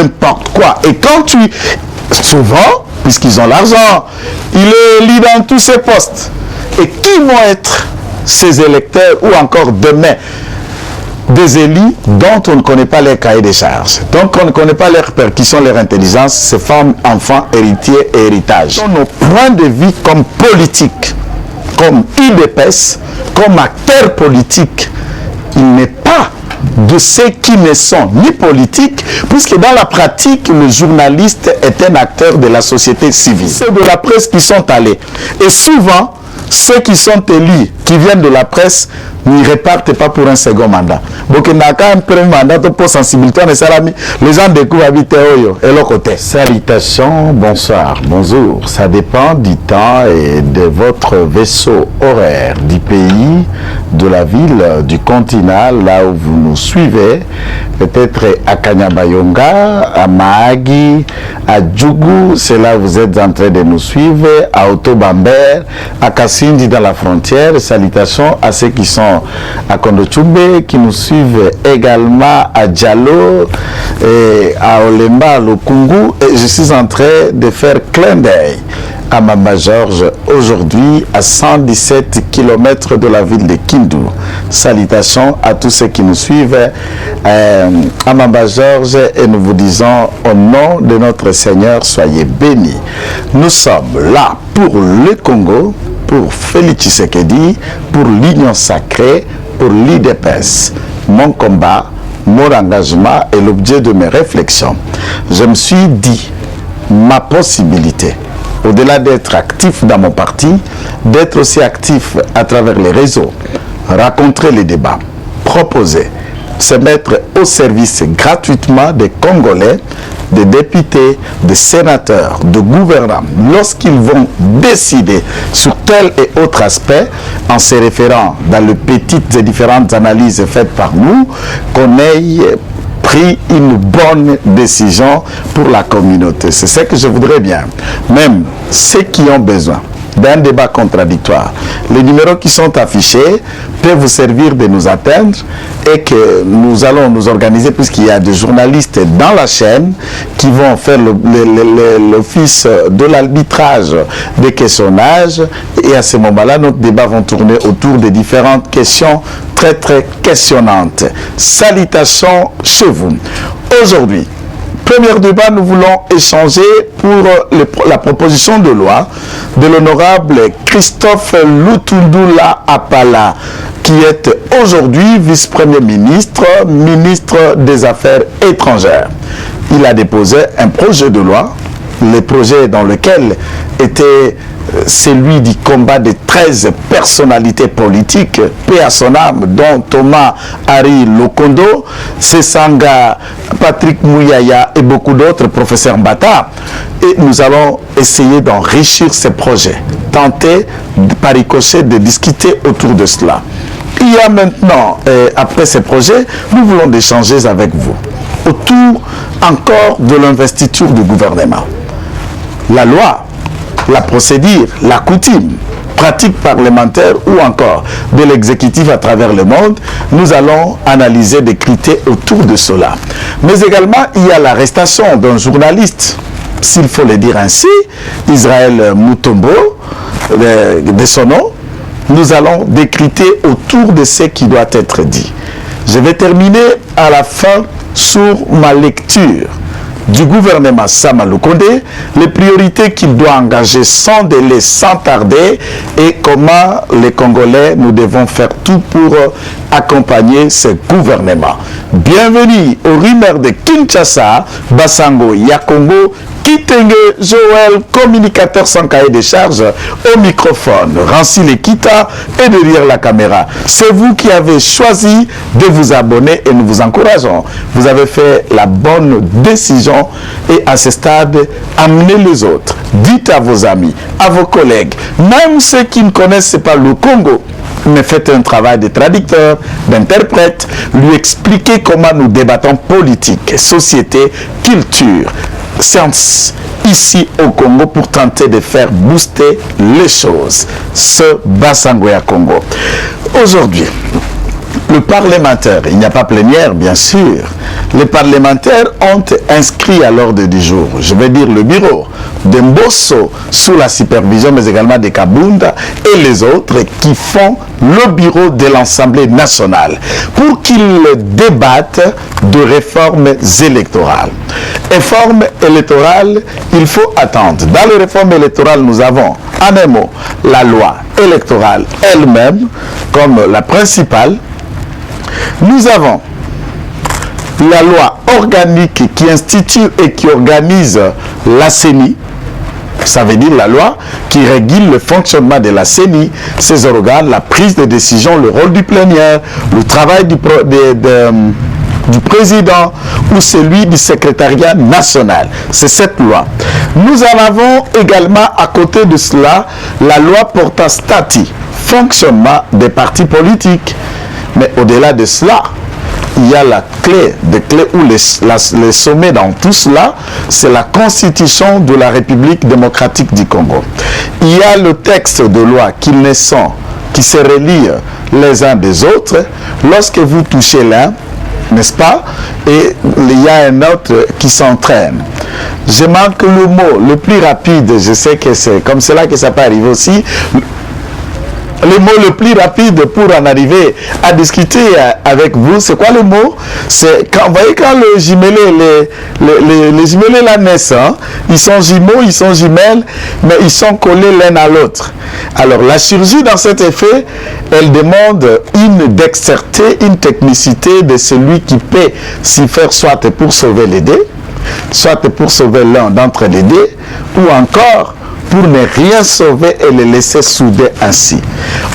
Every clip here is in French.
n'importe quoi. Et quand tu... Souvent, puisqu'ils ont l'argent, il est élu dans tous ces postes. Et qui vont être ces électeurs ou encore demain des élus dont on ne connaît pas les cahiers des charges, donc on ne connaît pas leurs percussions, leur intelligence, ces femmes, enfants, héritiers et héritages. Nos points de vue comme politique, comme UDPS, comme acteur politique, il n'est pas de ceux qui ne sont ni politiques, puisque dans la pratique, le journaliste est un acteur de la société civile. C'est de la presse qui sont allés. Et souvent, ceux qui sont élus, qui viennent de la presse, n'y repartent pas pour un second mandat. Donc, il n'y a qu'un premier mandat pour sensibilité. Les gens découvrent habiter et l'autre côté. Salutations, bonsoir, bonjour. Ça dépend du temps et de votre vaisseau horaire, du pays, de la ville, du continent, là où vous nous suivez. Peut-être à Kanyabayonga, à Mahagi, à Djougou, c'est là où vous êtes en train de nous suivre, à Otobamber, à Kassindi dans la frontière. Salutations à ceux qui sont à Kondochumbe, qui nous suivent également à Diallo, et à Olemba, à Lokungu. Et je suis en train de faire clin d'œil à Mamba Georges aujourd'hui à 117 km de la ville de Kindu. Salutations à tous ceux qui nous suivent à Mamba Georges et nous vous disons au nom de notre Seigneur, soyez bénis. Nous sommes là pour le Congo, pour Félix Tshisekedi, pour l'Union sacrée, pour l'IDPS. Mon combat, mon engagement est l'objet de mes réflexions. Je me suis dit, ma possibilité, au-delà d'être actif dans mon parti, d'être aussi actif à travers les réseaux, rencontrer les débats, proposer, se mettre au service gratuitement des Congolais, des députés, des sénateurs, de gouvernants, lorsqu'ils vont décider sur tel et autre aspect, en se référant dans les petites et différentes analyses faites par nous, qu'on ait pris une bonne décision pour la communauté. C'est ce que je voudrais bien. Même ceux qui ont besoin d'un débat contradictoire, les numéros qui sont affichés peuvent vous servir de nous atteindre et que nous allons nous organiser, puisqu'il y a des journalistes dans la chaîne qui vont faire l'office de l'arbitrage des questionnages, et à ce moment-là, notre débat va tourner autour des différentes questions très questionnantes. Salutations chez vous. Aujourd'hui, premier débat, nous voulons échanger pour la proposition de loi de l'honorable Christophe Lutundula Apala, qui est aujourd'hui vice-premier ministre, ministre des Affaires étrangères. Il a déposé un projet de loi, le projet dans lequel était celui du combat de 13 personnalités politiques, paix à son âme, dont Thomas Harry Lokondo, Sesanga, Patrick Mouyaya et beaucoup d'autres, professeur Mbata. Et nous allons essayer d'enrichir ces projets, tenter par ricochet de discuter autour de cela. Il y a maintenant, après ces projets, nous voulons échanger avec vous autour encore de l'investiture du gouvernement. La loi, la procédure, la coutume, pratique parlementaire ou encore de l'exécutif à travers le monde, nous allons analyser des critères autour de cela. Mais également, il y a l'arrestation d'un journaliste, s'il faut le dire ainsi, Israël Mutombo, de son nom. Nous allons décrypter autour de ce qui doit être dit. Je vais terminer à la fin sur ma lecture du gouvernement Sama Lukonde, les priorités qu'il doit engager sans délai, sans tarder, et comment les Congolais, nous devons faire tout pour accompagner ce gouvernement. Bienvenue aux rumeurs de Kinshasa, Basango, Yakongo, Kitenge Joël, communicateur sans cahier de charge, au microphone, Rancy Lekita et derrière la caméra. C'est vous qui avez choisi de vous abonner et nous vous encourageons. Vous avez fait la bonne décision et à ce stade, amenez les autres. Dites à vos amis, à vos collègues, même ceux qui ne connaissent pas le Congo, mais faites un travail de traducteur, d'interprète, lui expliquer comment nous débattons politique, société, culture, science ici au Congo pour tenter de faire booster les choses. Ce Basango ya Congo. Aujourd'hui, le parlementaire, il n'y a pas plénière bien sûr, les parlementaires ont inscrit à l'ordre du jour, je vais dire le bureau de Mbosso sous la supervision mais également de Kabunda et les autres qui font le bureau de l'Assemblée nationale pour qu'ils débattent de réformes électorales. Réformes électorales, il faut attendre. Dans les réformes électorales, nous avons en un mot la loi électorale elle-même comme la principale. Nous avons la loi organique qui institue et qui organise la CENI. Ça veut dire la loi qui régule le fonctionnement de la CENI, ses organes, la prise de décision, le rôle du plénière, le travail du président ou celui du secrétariat national. C'est cette loi. Nous en avons également à côté de cela la loi portant statut, fonctionnement des partis politiques. Mais au-delà de cela, il y a la clé, ou les sommets dans tout cela, c'est la constitution de la République démocratique du Congo. Il y a le texte de loi qui se relient les uns des autres. Lorsque vous touchez l'un, n'est-ce pas, et il y a un autre qui s'entraîne. Je manque le mot le plus rapide, je sais que c'est comme cela que ça peut arriver aussi. Le mot le plus rapide pour en arriver à discuter avec vous, c'est quoi le mot? C'est quand, vous voyez, quand les jumelés là naissent, hein, ils sont jumeaux, ils sont jumelles, mais ils sont collés l'un à l'autre. Alors la chirurgie dans cet effet, elle demande une dextérité, une technicité de celui qui peut s'y faire soit pour sauver les dés, soit pour sauver l'un d'entre les dés, ou encore pour ne rien sauver et les laisser souder ainsi.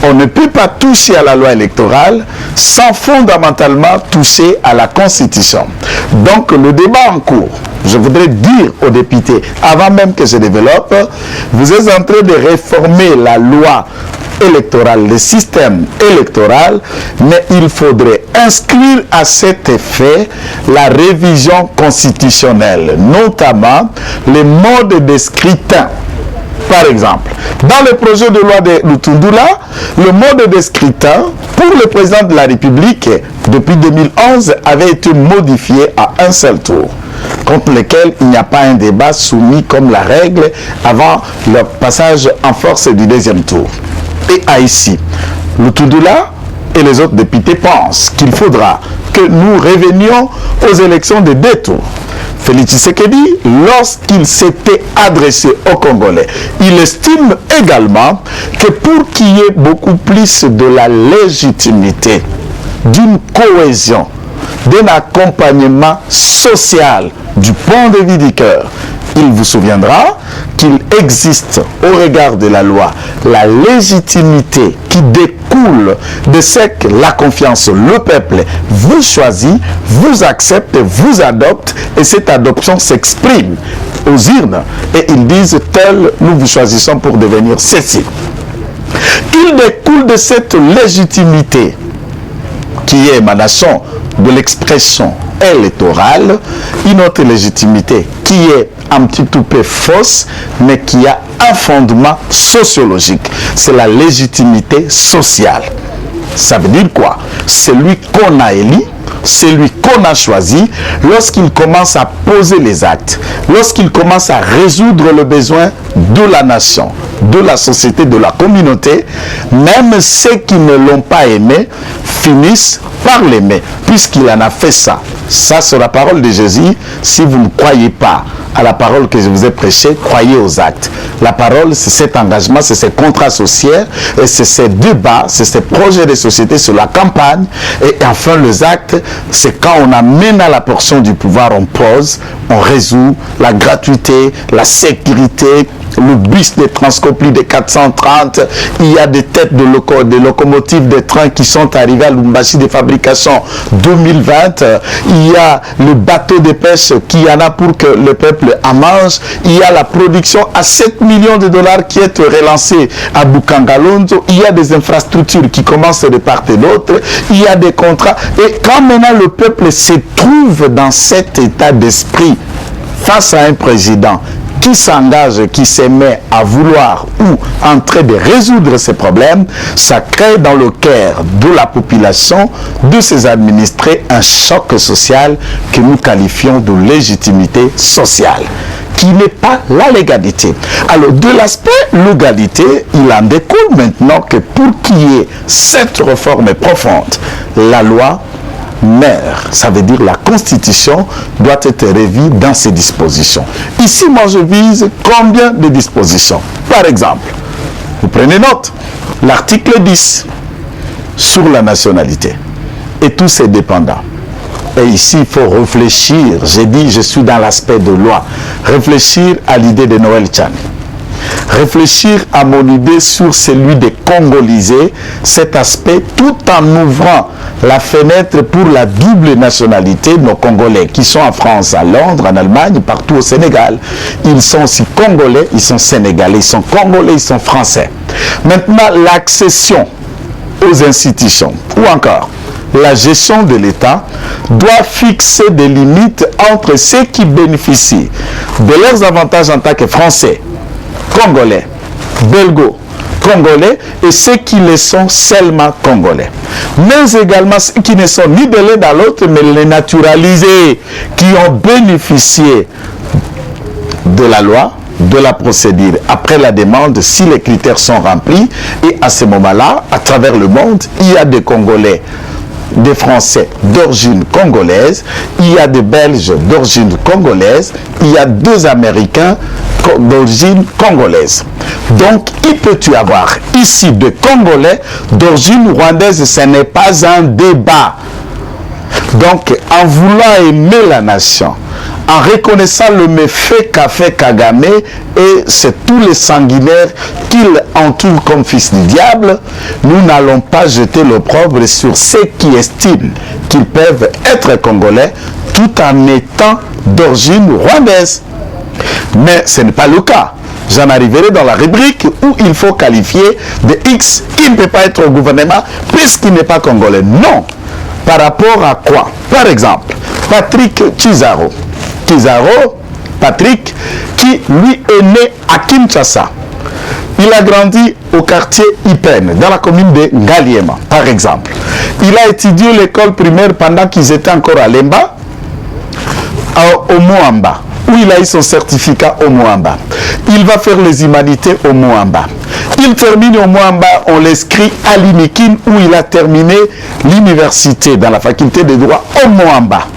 On ne peut pas toucher à la loi électorale sans fondamentalement toucher à la Constitution. Donc le débat en cours, je voudrais dire aux députés, avant même que je développe, vous êtes en train de réformer la loi électorale, le système électoral, mais il faudrait inscrire à cet effet la révision constitutionnelle, notamment les modes de scrutin. Par exemple, dans le projet de loi de Lutundula, le mode de scrutin pour le président de la République depuis 2011 avait été modifié à un seul tour, contre lequel il n'y a pas un débat soumis comme la règle avant le passage en force du deuxième tour. Et à ici, Lutundula et les autres députés pensent qu'il faudra que nous revenions aux élections de 2 tours. Félix Tshisekedi, lorsqu'il s'était adressé aux Congolais, il estime également que pour qu'il y ait beaucoup plus de la légitimité, d'une cohésion, d'un accompagnement social du point de vue du cœur, il vous souviendra qu'il existe au regard de la loi la légitimité qui découle de ce que la confiance, le peuple vous choisit, vous accepte, vous adopte et cette adoption s'exprime aux urnes et ils disent tel nous vous choisissons pour devenir ceci. Il découle de cette légitimité qui est émanation de l'expression électorale, une autre légitimité qui est un petit peu fausse, mais qui a un fondement sociologique. C'est la légitimité sociale. Ça veut dire quoi? Celui qu'on a élu, celui qu'on a choisi, lorsqu'il commence à poser les actes, lorsqu'il commence à résoudre le besoin de la nation, de la société, de la communauté, même ceux qui ne l'ont pas aimé finissent par l'aimer, puisqu'il en a fait ça. Ça, c'est la parole de Jésus. Si vous ne croyez pas à la parole que je vous ai prêchée, croyez aux actes. La parole, c'est cet engagement, c'est ces contrats sociaux, et c'est ces débats, c'est ces projets de société sur la campagne. Et enfin, les actes, c'est quand on amène à la portion du pouvoir, on pose, on résout la gratuité, la sécurité, le bus de Transcopli de 430, il y a des têtes de locomotives, des trains qui sont arrivés à Lumbashi de fabrication 2020, il y a le bateau de pêche qui y en a pour que le peuple en mange, il y a la production à 7 millions de dollars qui est relancée à Bukangalondo, il y a des infrastructures qui commencent de part et d'autre, il y a des contrats, et quand maintenant le peuple se trouve dans cet état d'esprit face à un président qui s'engage, qui se met à vouloir ou en train de résoudre ces problèmes, ça crée dans le cœur de la population, de ses administrés, un choc social que nous qualifions de légitimité sociale, qui n'est pas la légalité. Alors, de l'aspect légalité, il en découle maintenant que pour qu'il y ait cette réforme profonde, la loi mère, ça veut dire la Constitution doit être revue dans ses dispositions. Ici, moi, je vise combien de dispositions? Par exemple, vous prenez note, l'article 10 sur la nationalité et tous ses dépendants. Et ici, il faut réfléchir. J'ai dit, je suis dans l'aspect de loi. Réfléchir à l'idée de Noël Tchani. Réfléchir à mon idée sur celui de congoliser cet aspect tout en ouvrant la fenêtre pour la double nationalité, nos Congolais qui sont en France, à Londres, en Allemagne, partout au Sénégal. Ils sont aussi Congolais, ils sont Sénégalais, ils sont Congolais, ils sont Français. Maintenant, l'accession aux institutions, ou encore la gestion de l'État, doit fixer des limites entre ceux qui bénéficient de leurs avantages en tant que Français, Congolais, Belgo, Congolais et ceux qui le sont seulement Congolais. Mais également ceux qui ne sont ni de l'un dans l'autre, mais les naturalisés qui ont bénéficié de la loi, de la procédure, après la demande, si les critères sont remplis. Et à ce moment-là, à travers le monde, il y a des Congolais, des Français d'origine congolaise, il y a des Belges d'origine congolaise, il y a deux Américains d'origine congolaise. Donc, il peut y avoir ici des Congolais d'origine rwandaise, ce n'est pas un débat. Donc, en voulant aimer la nation, en reconnaissant le méfait qu'a fait Kagame et c'est tous les sanguinaires qu'il entoure comme fils du diable, nous n'allons pas jeter l'opprobre sur ceux qui estiment qu'ils peuvent être congolais tout en étant d'origine rwandaise. Mais ce n'est pas le cas. J'en arriverai dans la rubrique où il faut qualifier de X qui ne peut pas être au gouvernement puisqu'il n'est pas congolais. Non. Par rapport à quoi? Par exemple, Patrick Chizaro. Patrick, qui lui est né à Kinshasa. Il a grandi au quartier Ipen, dans la commune de Ngaliema, par exemple. Il a étudié l'école primaire pendant qu'ils étaient encore à Lemba, au Moamba, où il a eu son certificat au Moamba. Il va faire les humanités au Moamba. Il termine au Moamba, on l'inscrit à l'Inikin, où il a terminé l'université, dans la faculté de droit au Moamba.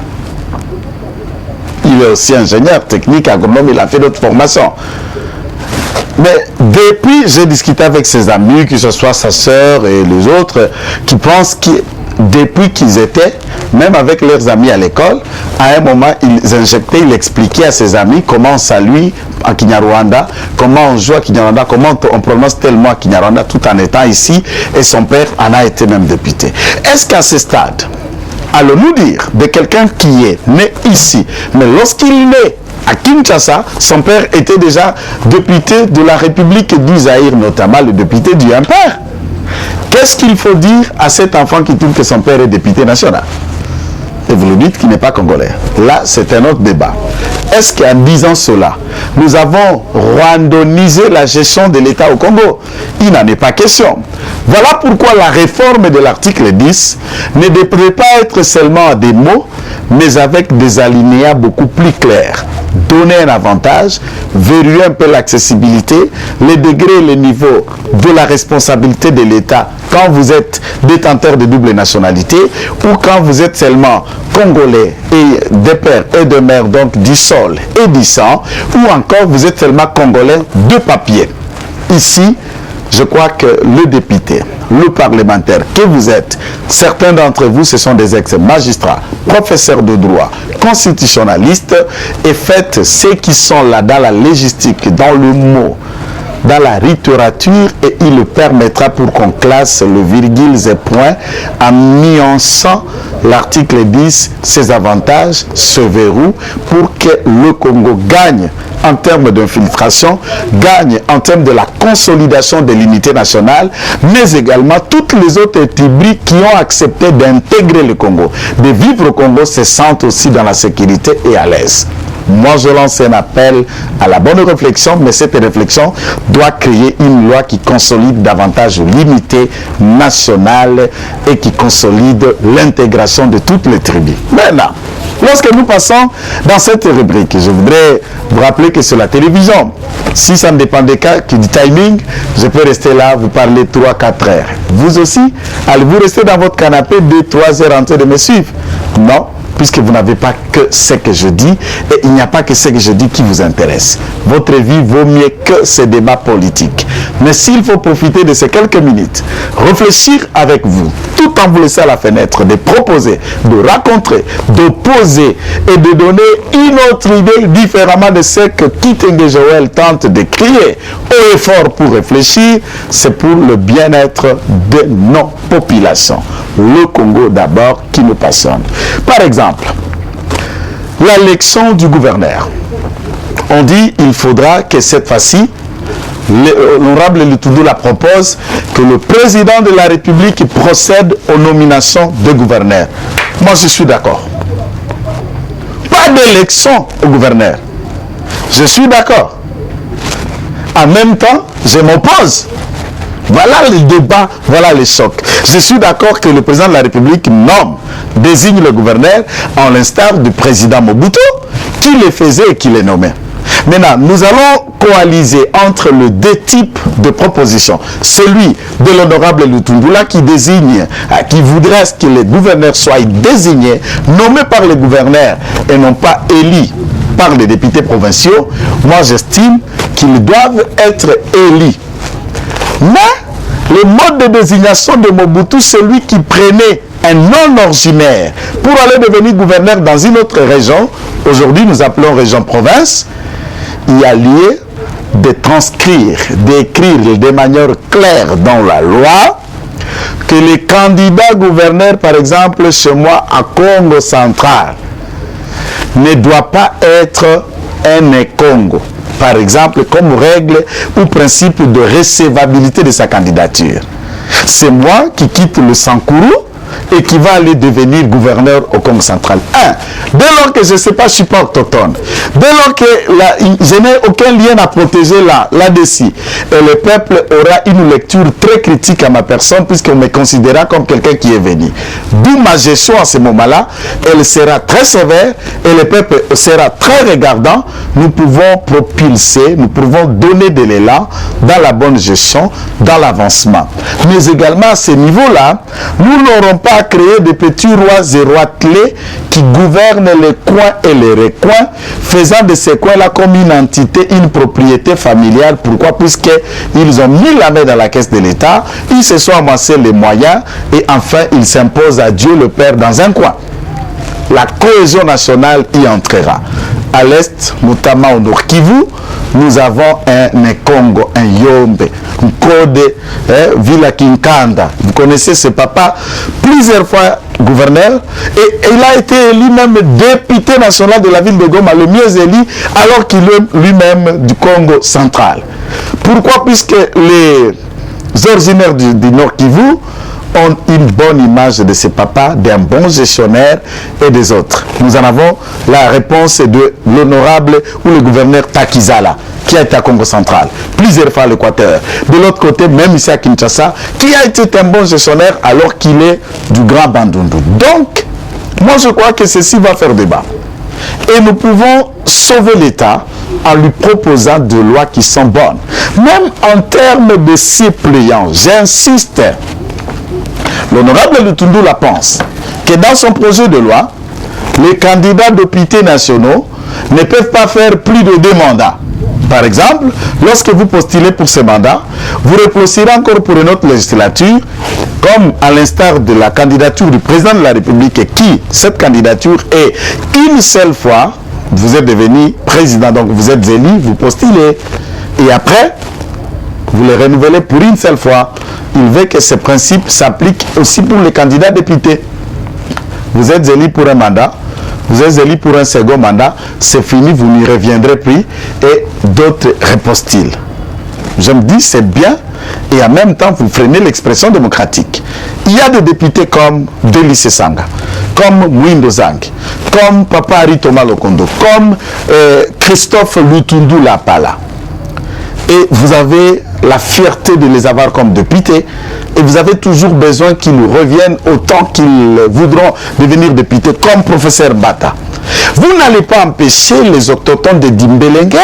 Il est aussi ingénieur technique, agronome, il a fait d'autres formations. Mais depuis, j'ai discuté avec ses amis, que ce soit sa sœur et les autres, qui pensent que depuis qu'ils étaient, même avec leurs amis à l'école, à un moment, ils injectaient, ils expliquaient à ses amis comment on salue en Kinyarwanda, comment on joue à Kinyarwanda, comment on prononce tellement Kinyarwanda tout en étant ici, et son père en a été même député. Est-ce qu'à ce stade, allons-nous dire de quelqu'un qui est né ici, mais lorsqu'il naît à Kinshasa, son père était déjà député de la République du Zaïre, notamment le député du Impère? Qu'est-ce qu'il faut dire à cet enfant qui trouve que son père est député national? Et vous le dites qu'il n'est pas congolais. Là, c'est un autre débat. Est-ce qu'en disant cela, nous avons rwandonisé la gestion de l'État au Congo? Il n'en est pas question. Voilà pourquoi la réforme de l'article 10 ne devrait pas être seulement des mots, mais avec des alinéas beaucoup plus clairs. Donner un avantage, verrouiller un peu l'accessibilité, les degrés et les niveaux de la responsabilité de l'État quand vous êtes détenteur de double nationalité ou quand vous êtes seulement congolais et de père et de mère, donc du sol et du sang, ou encore vous êtes seulement congolais de papier. Ici, je crois que le député, le parlementaire que vous êtes, certains d'entre vous, ce sont des ex-magistrats, professeurs de droit, constitutionnalistes, et faites ceux qui sont là dans la légistique, dans le mot, dans la littérature, et il le permettra pour qu'on classe le virgule et point en nuançant l'article 10, ses avantages, ce verrou, pour que le Congo gagne en termes d'infiltration, gagne en termes de la consolidation de l'unité nationale, mais également toutes les autres ethnies qui ont accepté d'intégrer le Congo, de vivre au Congo, se sentent aussi dans la sécurité et à l'aise. Moi, je lance un appel à la bonne réflexion, mais cette réflexion doit créer une loi qui consolide davantage l'unité nationale et qui consolide l'intégration de toutes les tribus. Maintenant, lorsque nous passons dans cette rubrique, je voudrais vous rappeler que c'est la télévision. Si ça ne dépend du timing, je peux rester là, vous parler 3-4 heures. Vous aussi, allez-vous rester dans votre canapé 2-3 heures en train de me suivre? Non, puisque vous n'avez pas que ce que je dis, et il n'y a pas que ce que je dis qui vous intéresse. Votre vie vaut mieux que ces débats politiques. Mais s'il faut profiter de ces quelques minutes, réfléchir avec vous, tout en vous laissant à la fenêtre, de proposer, de rencontrer, d'opposer et de donner une autre idée différemment de ce que Kitenge Joël tente de crier haut et fort pour réfléchir, c'est pour le bien-être de nos populations. Le Congo d'abord qui nous passionne. Par exemple, l'élection du gouverneur. On dit qu'il faudra que cette fois-ci, l'honorable Lutundu la propose, que le président de la République procède aux nominations de gouverneurs. Moi, je suis d'accord. Pas d'élection au gouverneur. Je suis d'accord. En même temps, je m'oppose. Voilà le débat, voilà les chocs. Je suis d'accord que le président de la République désigne le gouverneur en l'instar du président Mobutu, qui le faisait et qui le nommait. Maintenant, nous allons coaliser entre les deux types de propositions. Celui de l'honorable Lutundu qui désigne, qui voudrait que les gouverneurs soient désignés, nommés par les gouverneurs et non pas élus par les députés provinciaux. Moi, j'estime qu'ils doivent être élus. Mais le mode de désignation de Mobutu, celui qui prenait un non originaire pour aller devenir gouverneur dans une autre région, aujourd'hui nous appelons région-province, il y a lieu de transcrire, d'écrire de manière claire dans la loi que les candidats gouverneurs, par exemple chez moi à Congo central, ne doit pas être un Congo. Par exemple, comme règle ou principe de recevabilité de sa candidature. C'est moi qui quitte le Sankourou et qui va aller devenir gouverneur au Congo central. Dès lors que je ne sais pas, je ne suis pas autochtone. Dès lors que je n'ai aucun lien à protéger là-dessus. Et le peuple aura une lecture très critique à ma personne puisqu'on me considérera comme quelqu'un qui est venu. D'où ma gestion à ce moment-là, elle sera très sévère et le peuple sera très regardant. Nous pouvons propulser, nous pouvons donner de l'élan dans la bonne gestion, dans l'avancement. Mais également à ce niveau-là, nous n'aurons pas à créer des petits rois et roitelets qui gouvernent les coins et les recoins, faisant de ces coins-là comme une entité, une propriété familiale. Pourquoi? Puisqu'ils ont mis la main dans la caisse de l'État, ils se sont amassés les moyens et enfin ils s'imposent à Dieu le Père dans un coin. La cohésion nationale y entrera. À l'est, notamment au Nord Kivu, nous avons un Congo, un Yombe, un Code, Villa Kinkanda. Vous connaissez ce papa, plusieurs fois gouverneur, et il a été élu même député national de la ville de Goma, le mieux élu, alors qu'il est lui-même du Congo central. Pourquoi? Puisque les originaires du Nord Kivu ont une bonne image de ce papa, d'un bon gestionnaire et des autres. Nous en avons la réponse de l'honorable ou le gouverneur Takizala, qui a été à Congo central, plusieurs fois à l'Équateur. De l'autre côté, même ici à Kinshasa, qui a été un bon gestionnaire alors qu'il est du Grand Bandundu. Donc, moi je crois que ceci va faire débat. Et nous pouvons sauver l'État en lui proposant des lois qui sont bonnes. Même en termes de suppléance, j'insiste, l'honorable Lutundu la pense, que dans son projet de loi, les candidats députés nationaux ne peuvent pas faire plus de 2 mandats. Par exemple, lorsque vous postulez pour ce mandat, vous repostulerez encore pour une autre législature, comme à l'instar de la candidature du président de la République, qui, cette candidature est une seule fois, vous êtes devenu président, donc vous êtes élu, vous postulez, et après, vous les renouvelez pour une seule fois. Il veut que ce principe s'applique aussi pour les candidats députés. Vous êtes élu pour un mandat, vous êtes élu pour un second mandat, c'est fini, vous n'y reviendrez plus et d'autres repostulent. Je me dis c'est bien et en même temps vous freinez l'expression démocratique. Il y a des députés comme Delis Sanga comme Mwindo Zang, comme Papa Ari Thomas Lokondo, comme Christophe Lutundu Lapala. Et vous avez la fierté de les avoir comme députés, et vous avez toujours besoin qu'ils reviennent autant qu'ils voudront devenir députés, comme professeur Bata. Vous n'allez pas empêcher les autochtones de Dimbélenge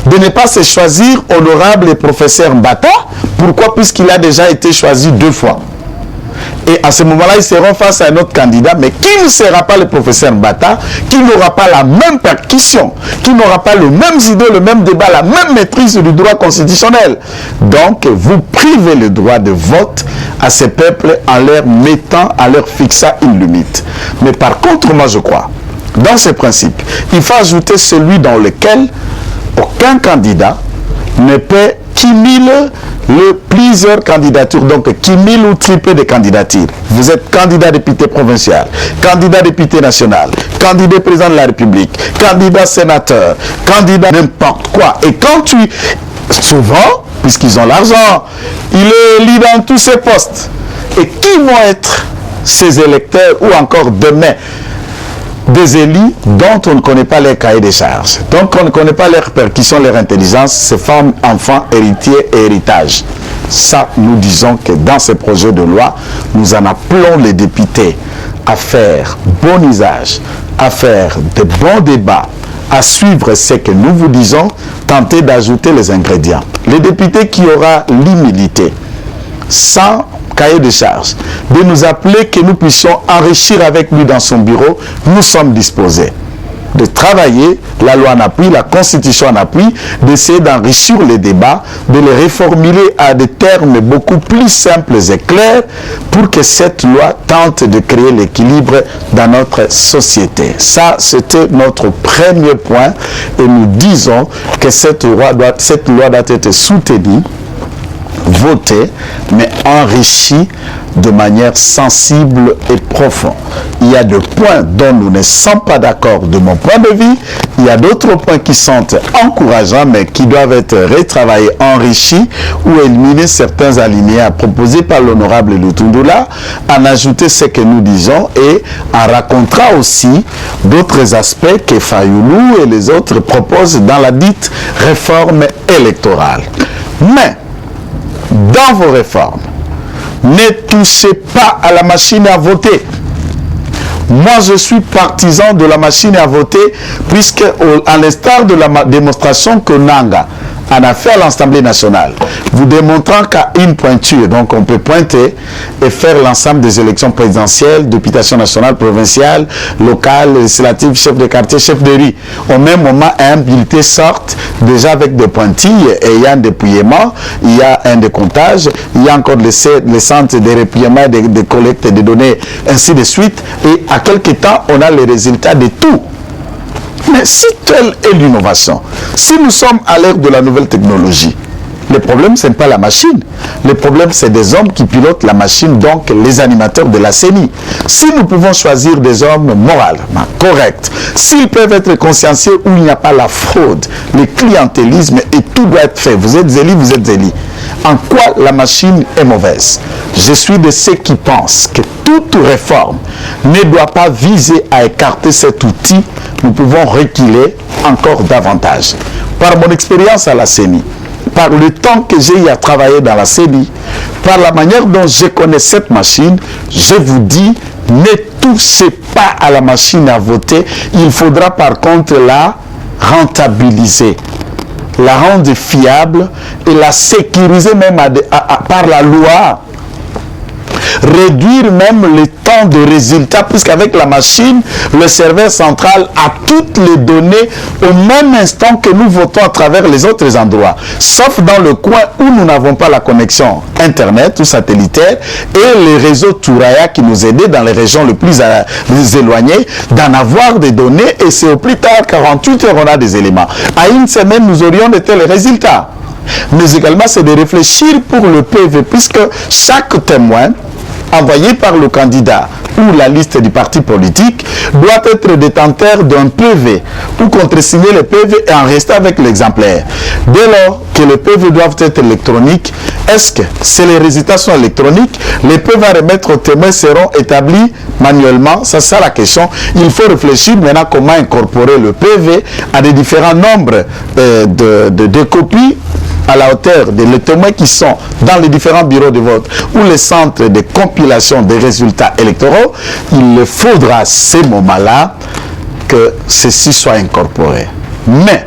de ne pas se choisir honorable et professeur Bata. Pourquoi? Puisqu'il a déjà été choisi 2 fois. Et à ce moment-là, ils seront face à un autre candidat, mais qui ne sera pas le professeur Bata, qui n'aura pas la même percussion, qui n'aura pas les mêmes idées, le même débat, la même maîtrise du droit constitutionnel. Donc, vous privez le droit de vote à ces peuples en leur mettant, en leur fixant une limite. Mais par contre, moi je crois, dans ce principe, il faut ajouter celui dans lequel aucun candidat ne peut cumuler plusieurs candidatures, donc cumule ou triple de candidatures. Vous êtes candidat député provincial, candidat député national, candidat président de la République, candidat sénateur, candidat n'importe quoi. Et quand souvent, puisqu'ils ont l'argent, il est lié dans tous ces postes. Et qui vont être ces électeurs ou encore demain des élus dont on ne connaît pas les cahiers des charges, donc on ne connaît pas leur percussion, leur intelligence, ces femmes, enfants, héritiers et héritages. Ça, nous disons que dans ce projet de loi, nous en appelons les députés à faire bon usage, à faire de bons débats, à suivre ce que nous vous disons, tenter d'ajouter les ingrédients. Les députés qui aura l'humilité, sans cahier de charge, de nous appeler, que nous puissions enrichir avec lui dans son bureau, nous sommes disposés de travailler, la loi en appui, la constitution en appui, d'essayer d'enrichir les débats, de les reformuler à des termes beaucoup plus simples et clairs pour que cette loi tente de créer l'équilibre dans notre société. Ça, c'était notre premier point et nous disons que cette loi doit être soutenue, voté, mais enrichi de manière sensible et profonde. Il y a des points dont nous ne sommes pas d'accord de mon point de vue. Il y a d'autres points qui sont encourageants, mais qui doivent être retravaillés, enrichis ou éliminer certains alinéas proposés par l'honorable Lutundula, en ajouter ce que nous disons et en racontant aussi d'autres aspects que Fayoulou et les autres proposent dans la dite réforme électorale. Mais dans vos réformes, ne touchez pas à la machine à voter. Moi, je suis partisan de la machine à voter, puisque, à l'instar de la démonstration que Nanga en a fait à l'Assemblée nationale, vous démontrant qu'à une pointure, donc on peut pointer et faire l'ensemble des élections présidentielles, députation nationale, provinciale, locale, législative, chef de quartier, chef de rue. Au même moment, un bulletin sort déjà avec des pointilles et il y a un dépouillement, il y a un décomptage, il y a encore les centres de repliement, de collecte de données, ainsi de suite. Et à quelque temps, on a les résultats de tout. Mais si telle est l'innovation, si nous sommes à l'ère de la nouvelle technologie, le problème, ce n'est pas la machine. Le problème, c'est des hommes qui pilotent la machine, donc les animateurs de la CENI. Si nous pouvons choisir des hommes moralement corrects, s'ils peuvent être consciencieux où il n'y a pas la fraude, le clientélisme et tout doit être fait. Vous êtes zéli, vous êtes zéli. En quoi la machine est mauvaise? Je suis de ceux qui pensent que toute réforme ne doit pas viser à écarter cet outil. Nous pouvons reculer encore davantage. Par mon expérience à la CENI, par le temps que j'ai eu à travailler dans la CENI, par la manière dont je connais cette machine, je vous dis, ne touchez pas à la machine à voter. Il faudra par contre la rentabiliser, la rendre fiable et la sécuriser même par la loi. Réduire même le temps de résultat, puisqu'avec la machine, le serveur central a toutes les données au même instant que nous votons à travers les autres endroits, sauf dans le coin où nous n'avons pas la connexion Internet ou satellitaire et les réseaux Touraya qui nous aidaient dans les régions les plus éloignées d'en avoir des données, et c'est au plus tard 48 heures on a des éléments. À une semaine, nous aurions de tels résultats. Mais également, c'est de réfléchir pour le PV, puisque chaque témoin envoyé par le candidat ou la liste du parti politique doit être détenteur d'un PV ou contresigner le PV et en rester avec l'exemplaire. Dès lors que les PV doivent être électroniques, est-ce que si les résultats sont électroniques, les PV à remettre aux témoins seront établis manuellement? C'est ça la question. Il faut réfléchir maintenant comment incorporer le PV à des différents nombres de copies à la hauteur des témoins qui sont dans les différents bureaux de vote ou les centres de compilation des résultats électoraux. Il faudra à ces moments-là que ceci soit incorporé. Mais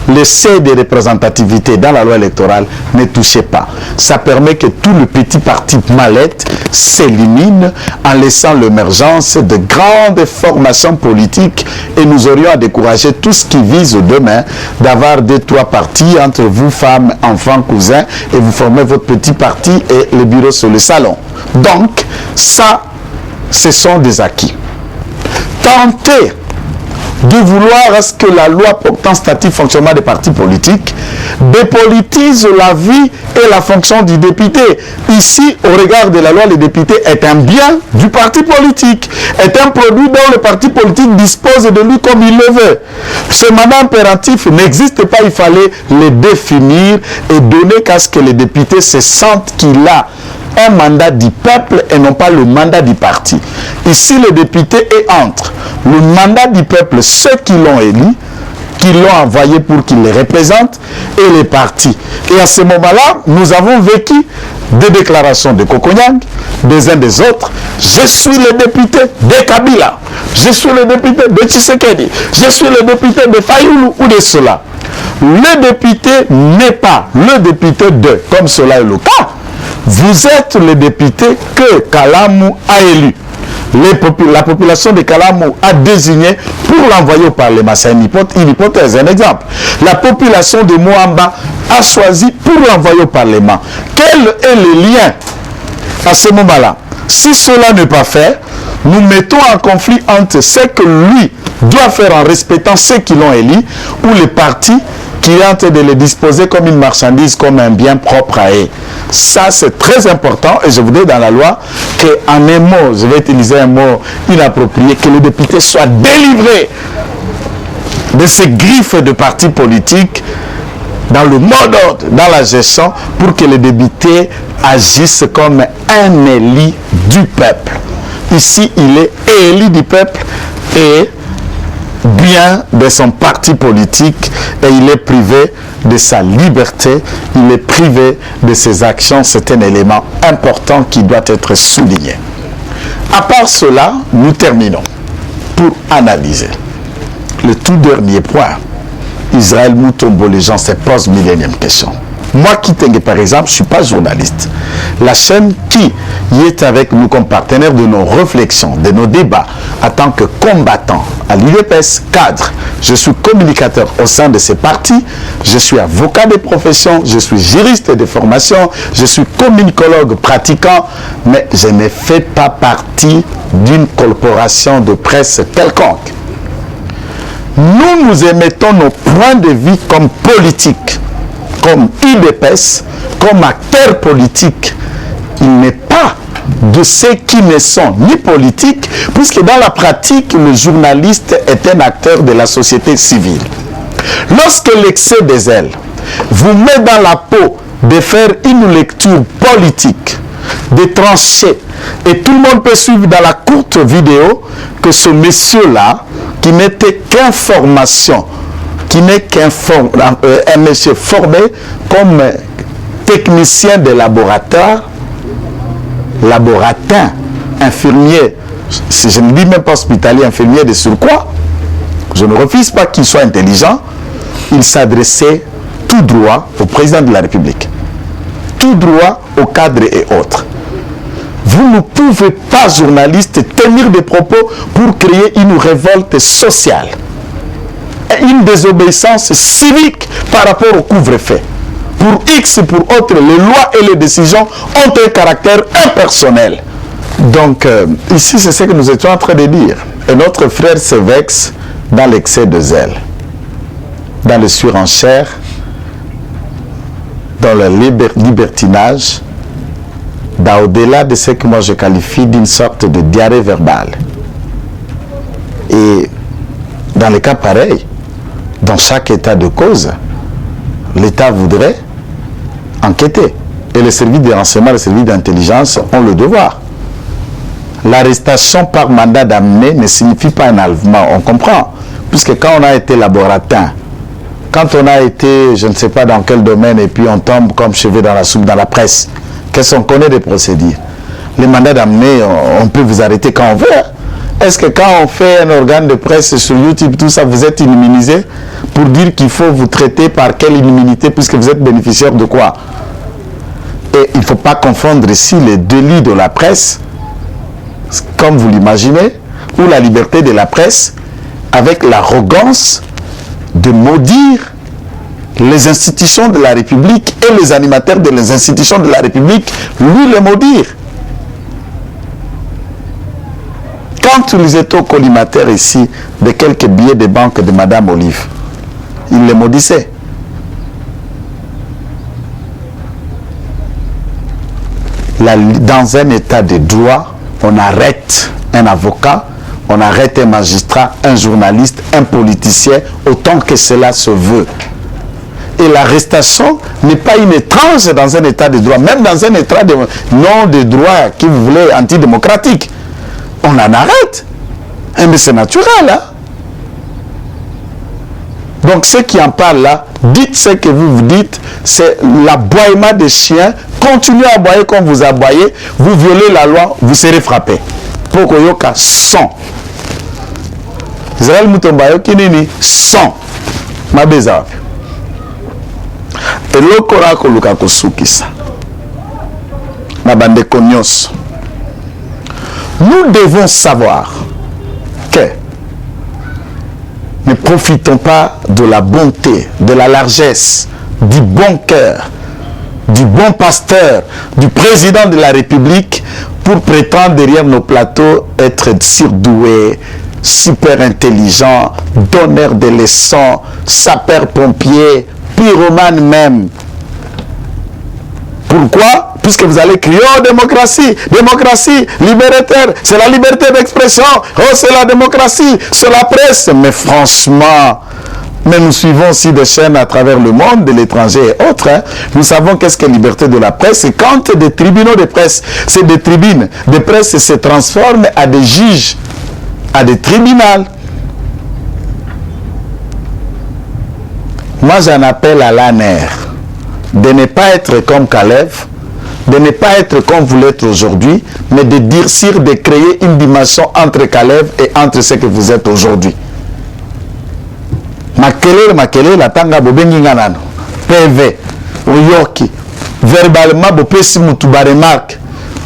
le seuil de représentativité dans la loi électorale ne touchez pas. Ça permet que tout le petit parti mallette s'élimine en laissant l'émergence de grandes formations politiques et nous aurions à décourager tout ce qui vise demain d'avoir 2-3 partis entre vous, femmes, enfants, cousins, et vous formez votre petit parti et le bureau sur le salon. Donc, ça, ce sont des acquis. Tentez de vouloir à ce que la loi portant statut fonctionnement des partis politiques dépolitise la vie et la fonction du député. Ici, au regard de la loi, le député est un bien du parti politique, est un produit dont le parti politique dispose de lui comme il le veut. Ce mandat impératif n'existe pas, il fallait le définir et donner qu'à ce que le député se sente qu'il a un mandat du peuple et non pas le mandat du parti. Ici, le député est entre le mandat du peuple, ceux qui l'ont élu, qui l'ont envoyé pour qu'il les représente, et les partis. Et à ce moment-là, nous avons vécu des déclarations de Kokonyang, des uns des autres. Je suis le député de Kabila, je suis le député de Tshisekedi, je suis le député de Fayoulou ou de cela. Le député n'est pas le député de, comme cela est le cas. Vous êtes le député que Kalamu a élu. La population de Kalamu a désigné pour l'envoyer au Parlement. C'est une hypothèse, un exemple. La population de Moamba a choisi pour l'envoyer au Parlement. Quel est le lien à ce moment-là? Si cela n'est pas fait, nous mettons en conflit entre ce que lui doit faire en respectant ceux qui l'ont élu ou les partis qui est en train de les disposer comme une marchandise, comme un bien propre à eux. Ça, c'est très important et je voudrais dans la loi qu'en un mot, je vais utiliser un mot inapproprié, que le député soit délivré de ces griffes de partis politiques dans le mode d'ordre, dans la gestion, pour que le député agisse comme un élu du peuple. Ici, il est élu du peuple et bien de son parti politique et il est privé de sa liberté, il est privé de ses actions. C'est un élément important qui doit être souligné. À part cela, nous terminons pour analyser le tout dernier point. Israël Moutombo, les gens se posent millénième question. Moi, Kitenge, par exemple, je ne suis pas journaliste. La chaîne qui est avec nous comme partenaire de nos réflexions, de nos débats, en tant que combattant à l'UDPS cadre, je suis communicateur au sein de ces partis, je suis avocat de profession, je suis juriste de formation, je suis communicologue pratiquant, mais je ne fais pas partie d'une corporation de presse quelconque. Nous émettons nos points de vue comme politiques, comme UDPS, comme acteurs politiques. Il n'est pas de ceux qui ne sont ni politiques, puisque dans la pratique, le journaliste est un acteur de la société civile. Lorsque l'excès des ailes vous met dans la peau de faire une lecture politique, de trancher, et tout le monde peut suivre dans la courte vidéo que ce monsieur-là, qui n'était qu'information, qui n'est un monsieur formé comme technicien de laboratoire, laboratin, infirmier, je ne dis même pas hospitalier, infirmier de surcroît. Je ne refuse pas qu'il soit intelligent. Il s'adressait tout droit au président de la République, tout droit aux cadres et autres. Vous ne pouvez pas, journaliste, tenir des propos pour créer une révolte sociale, une désobéissance civique par rapport au couvre-feu. Pour X et pour autres, les lois et les décisions ont un caractère impersonnel. Donc, ici, c'est ce que nous étions en train de dire. Et notre frère se vexe dans l'excès de zèle, dans le surenchère, dans le libertinage, au-delà de ce que moi je qualifie d'une sorte de diarrhée verbale. Et dans les cas pareils, dans chaque état de cause, l'État voudrait enquêter. Et les services de renseignement, les services d'intelligence ont le devoir. L'arrestation par mandat d'amener ne signifie pas un enlèvement, on comprend. Puisque quand on a été laboratin, quand on a été, je ne sais pas dans quel domaine, et puis on tombe comme cheveux dans la soupe dans la presse, qu'est-ce qu'on connaît des procédures? Les mandats d'amener, on peut vous arrêter quand on veut. Est-ce que quand on fait un organe de presse sur YouTube, tout ça, vous êtes immunisé pour dire qu'il faut vous traiter par quelle immunité puisque vous êtes bénéficiaire de quoi? Et il ne faut pas confondre ici les délits de la presse, comme vous l'imaginez, ou la liberté de la presse, avec l'arrogance de maudire les institutions de la République et les animateurs de les institutions de la République, lui les maudire. Quand nous étions collimateurs ici de quelques billets de banque de Madame Olive, il les maudissait. Dans un état de droit, on arrête un avocat, on arrête un magistrat, un journaliste, un politicien, autant que cela se veut. Et l'arrestation n'est pas une étrange dans un état de droit, même dans un état de non de droit qui vous voulez antidémocratique. On en arrête. Mais c'est naturel. Hein? Donc ceux qui en parlent là, dites ce que vous vous dites, c'est l'aboiement des chiens. Continuez à aboyer comme vous aboyez, vous violez la loi, vous serez frappé. Pokoyoka 100. Israël Mutombayo kinini 100. Mabeza. Et l'okora koluka kosukisa. Mabande konyos. Nous devons savoir que ne profitons pas de la bonté, de la largesse, du bon cœur, du bon pasteur, du président de la République pour prétendre derrière nos plateaux être surdoué, super intelligent, donneur de leçons, sapeur-pompier, pyromane même. Pourquoi? Puisque vous allez crier, oh démocratie, démocratie, libertaire, c'est la liberté d'expression, oh c'est la démocratie, c'est la presse. Mais franchement, mais nous suivons aussi des chaînes à travers le monde, de l'étranger et autres. Hein. Nous savons qu'est-ce que la liberté de la presse. Et quand des tribunaux de presse, c'est des tribunes de presse se transforment à des juges, à des tribunaux. Moi j'en appelle à l'ANER de ne pas être comme Caleb, de ne pas être comme vous l'êtes aujourd'hui, mais de durcir, de créer une dimension entre Caleb et entre ce que vous êtes aujourd'hui. Makelele, la tanga bobengi nganano. PV, oyoki, verbalement bopesi mutu ba remarque.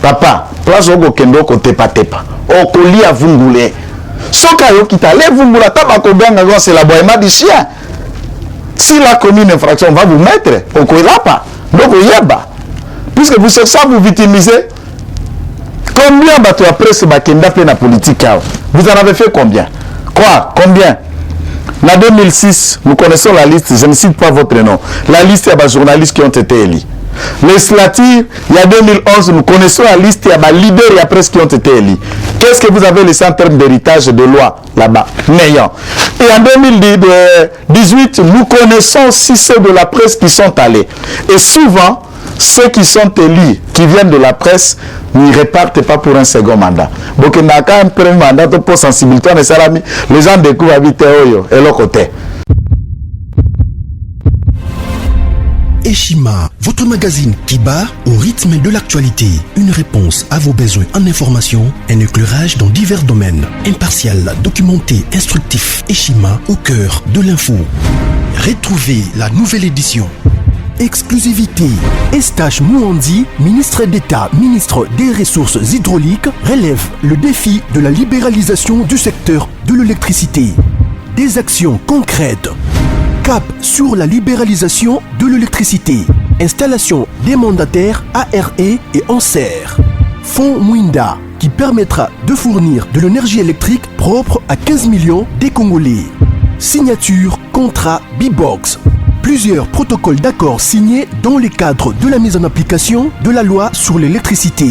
Papa, place ogo kendo ko tepa tepa. Okoli avungule. Soka yoki ta le vungula tabako ganga c'est l'aboiement du chien. S'il a commis une infraction, on va vous mettre au Koirapa, donc au Yaba. Puisque vous cherchez à vous victimiser, combien bateau après ce bakenda plein la politique? Vous en avez fait combien? Quoi? Combien? En 2006, nous connaissons la liste, je ne cite pas votre nom. La liste, il y a des journalistes qui ont été élus. Législative, il y a 2011, nous connaissons la liste, il y a des leaders et après qui ont été élus. Qu'est-ce que vous avez laissé en termes d'héritage de loi là-bas? Néant. Et en 2018, nous connaissons aussi ceux de la presse qui sont allés. Et souvent, ceux qui sont élus, qui viennent de la presse, n'y repartent pas pour un second mandat. Donc, il n'y a qu'un premier mandat pour sensibilité. Les gens découvrent habiter et l'autre côté. Eshima, votre magazine qui bat au rythme de l'actualité. Une réponse à vos besoins en information, un éclairage dans divers domaines. Impartial, documenté, instructif. Eshima au cœur de l'info. Retrouvez la nouvelle édition. Exclusivité. Estache Mouandi, ministre d'État, ministre des Ressources hydrauliques, relève le défi de la libéralisation du secteur de l'électricité. Des actions concrètes. Cap sur la libéralisation de l'électricité. Installation des mandataires ARE et Anser. Fonds Mwinda qui permettra de fournir de l'énergie électrique propre à 15 millions des Congolais. Signature contrat B-Box. plusieurs protocoles d'accord signés dans le cadre de la mise en application de la loi sur l'électricité.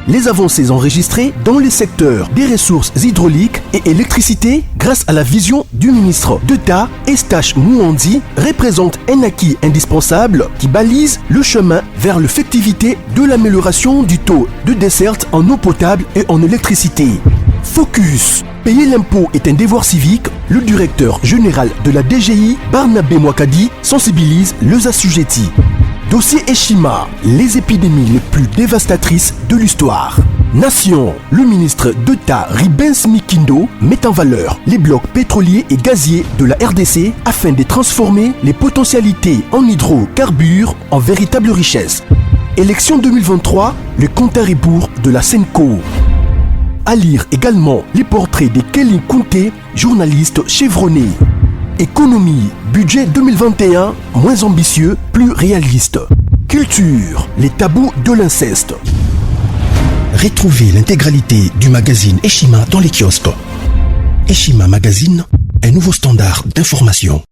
Les avancées enregistrées dans les secteurs des ressources hydrauliques et électricité grâce à la vision du ministre d'État Eustache Mouandi représentent un acquis indispensable qui balise le chemin vers l'effectivité de l'amélioration du taux de desserte en eau potable et en électricité. Focus. Payer l'impôt est un devoir civique. Le directeur général de la DGI, Barnabé Mwakadi, sensibilise les assujettis. Dossier Eshima, les épidémies les plus dévastatrices de l'histoire. Nation, le ministre d'État Ribens Mikindo met en valeur les blocs pétroliers et gaziers de la RDC afin de transformer les potentialités en hydrocarbures en véritable richesse. Élection 2023, le compte à rebours de la Senco. À lire également les portraits de Kelly Kunte, journaliste chevronné. Économie, budget 2021, moins ambitieux, plus réaliste. Culture, les tabous de l'inceste. Retrouvez l'intégralité du magazine Eshima dans les kiosques. Eshima Magazine, un nouveau standard d'information.